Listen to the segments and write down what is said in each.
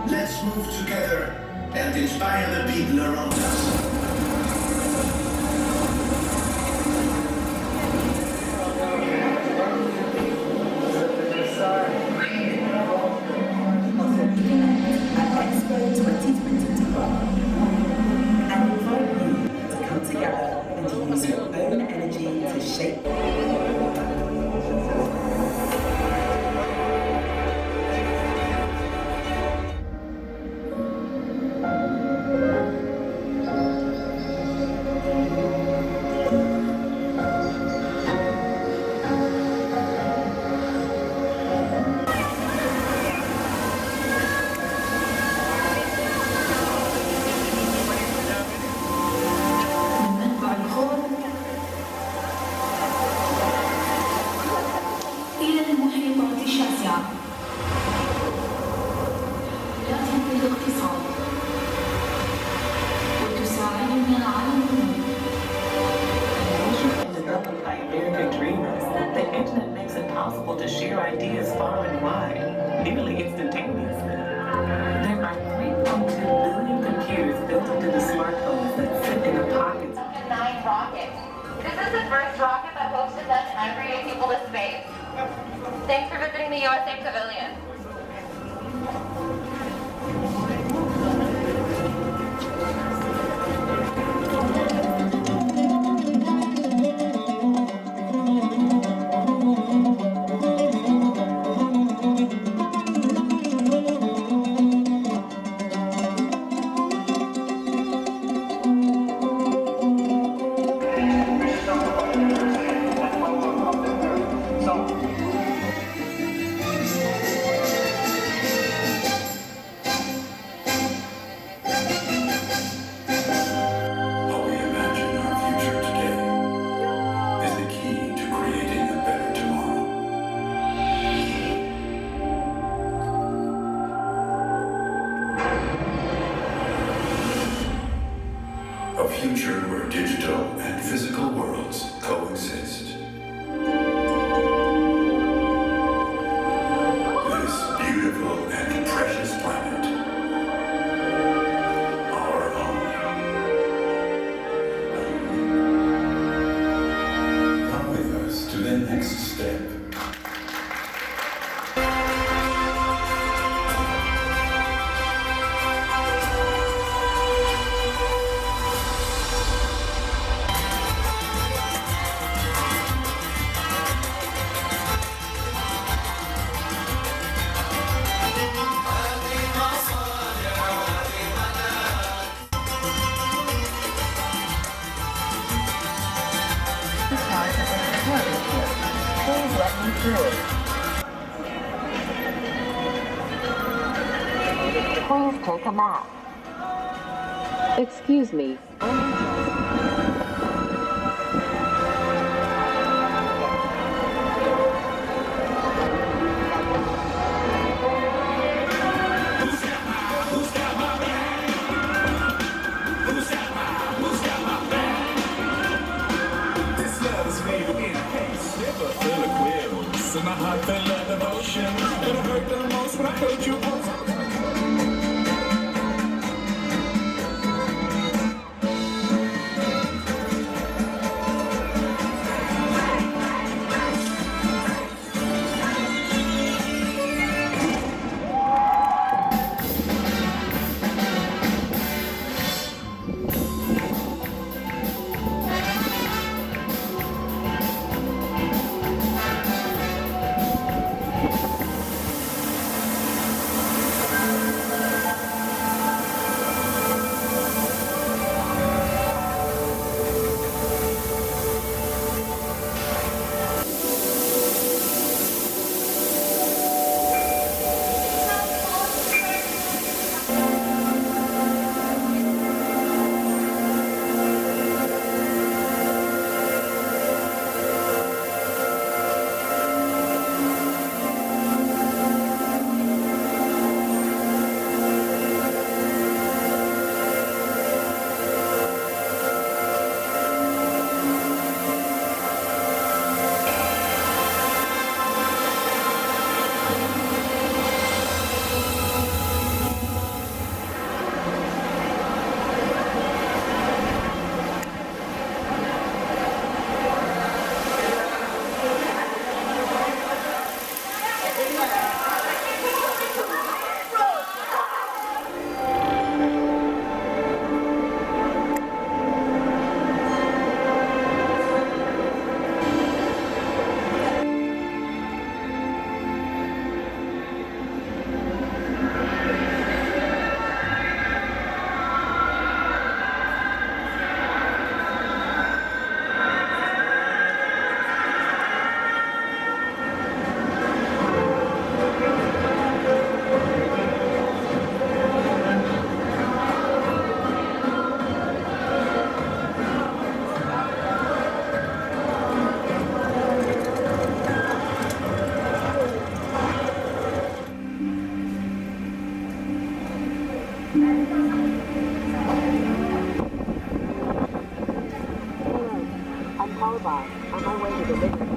Let's move together and inspire the people around us. At Expo 2022 and invite you to come together and use your own energy to shape. To share ideas far and wide, nearly instantaneously. There are 3.2 billion computers built into the smartphones that sit in the pockets. 9 rockets. This is the first rocket that hosted them and bringing people to space. Thanks for visiting the USA Pavilion. A future where digital and physical worlds coexist. This beautiful and precious planet, our home. Come with us to the next step. Please let me through. Please take a map. Excuse me. And my heart felt like devotion. And it hurt the most when I heard you post. I'm Powerball, on my way to deliver.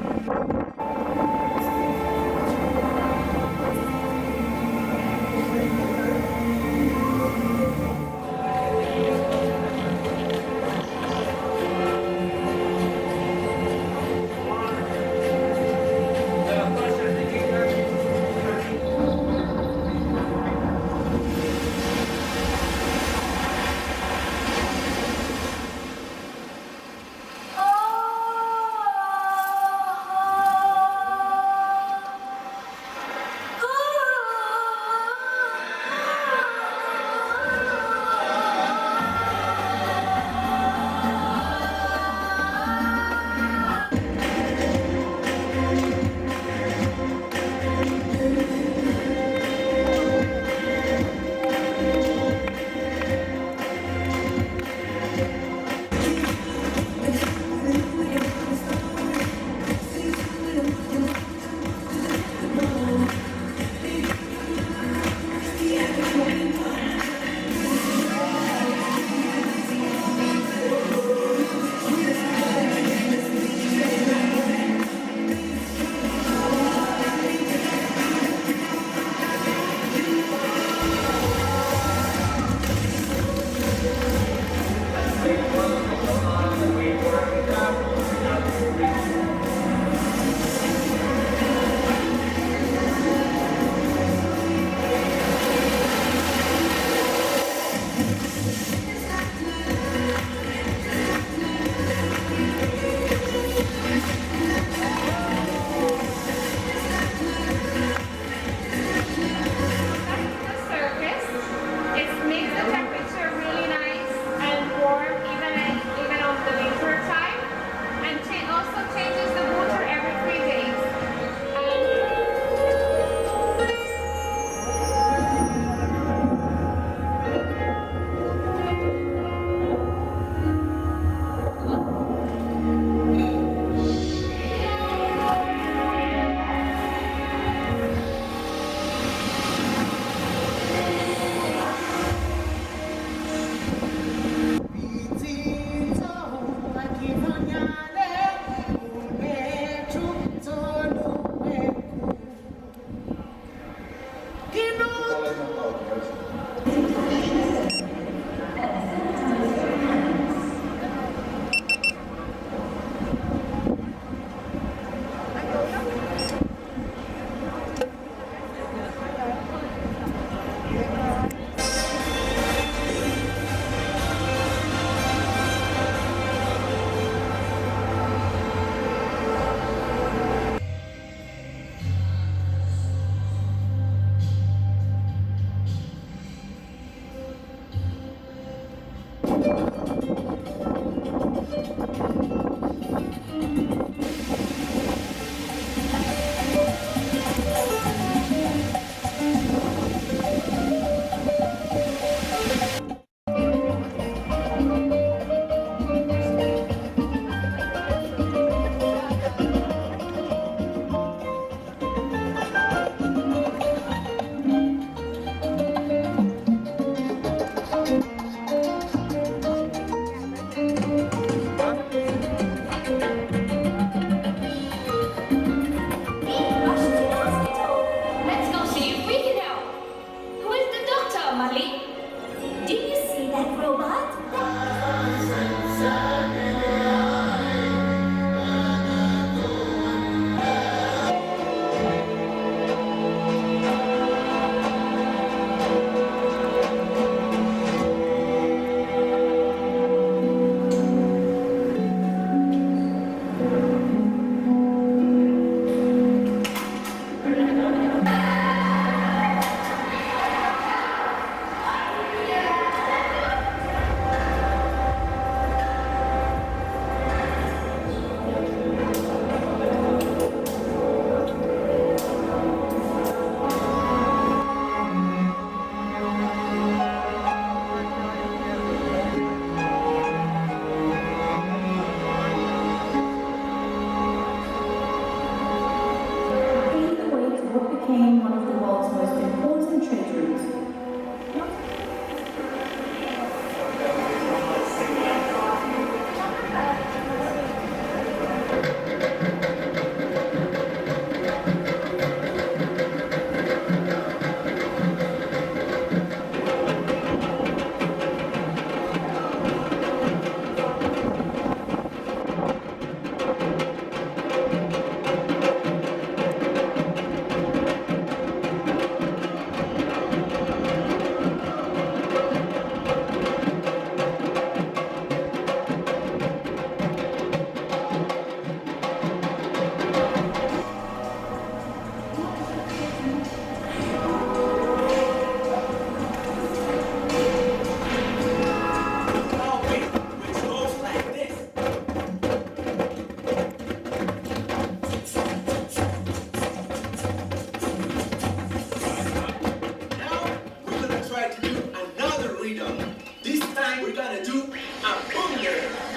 freedom. This time we're gonna do a bunga.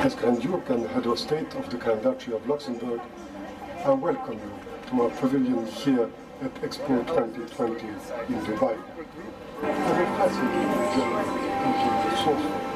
As Grand Duke and Head of State of the Grand Duchy of Luxembourg, I welcome you to our pavilion here at Expo 2020 in Dubai. Have a fascinating journey into the source.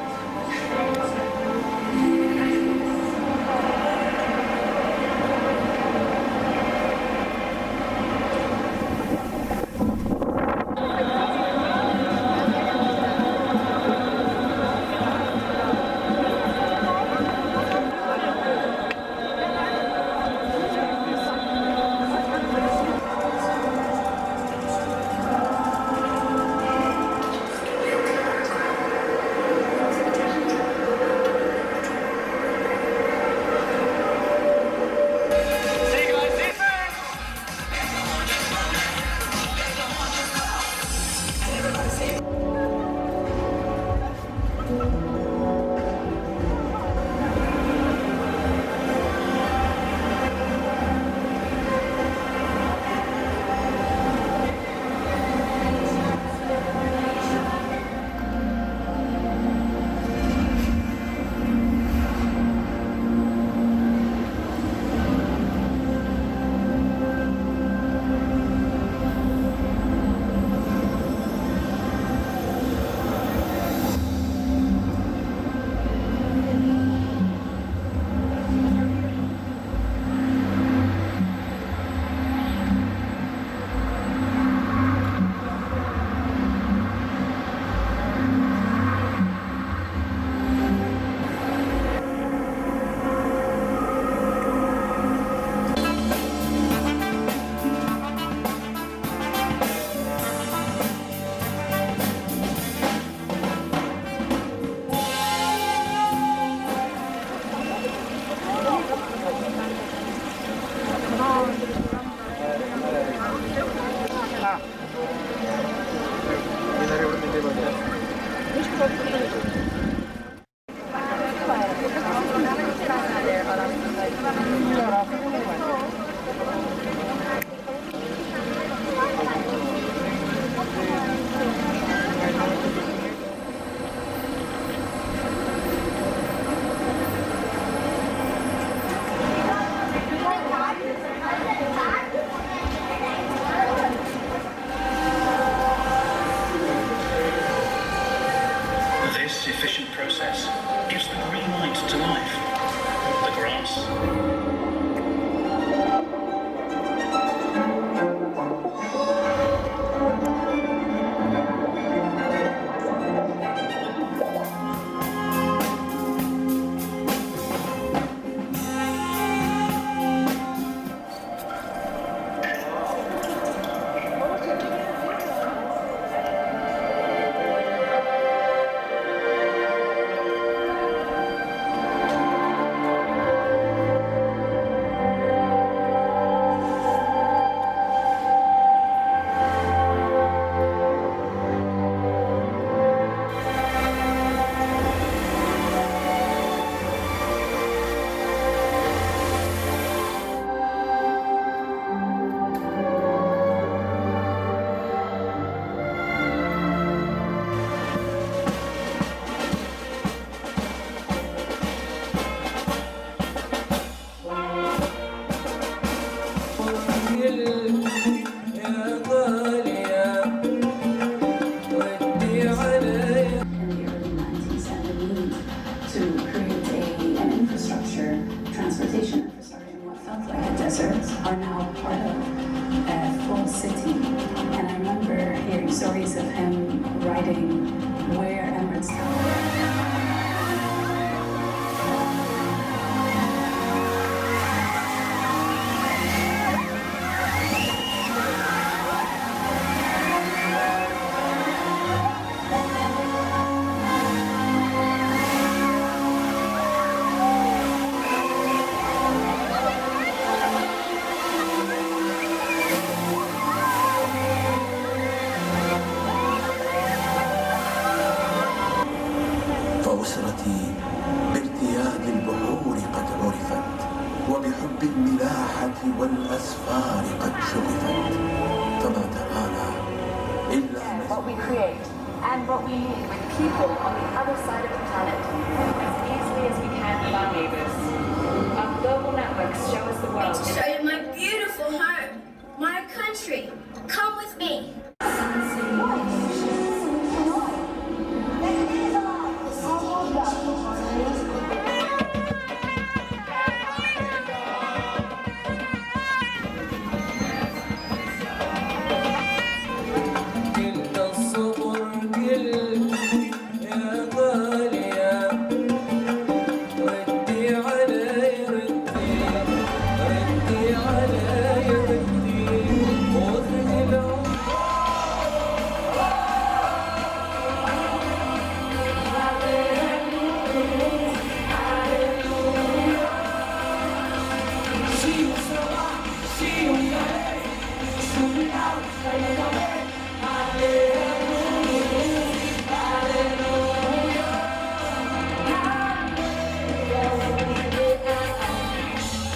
Transportation infrastructure in what felt like a desert are now part of a full city. And I remember hearing stories of him riding where Emirates Tower. فأسرتي بارتياد البحور قد عرفت وبحب الملاحة والأسفار قد شغفت فما ترانا إلا what we create and what we need with people on the other side of the planet as easily as we can with our neighbors. Our global networks show us the world. To show you my beautiful home, my country. Come with me.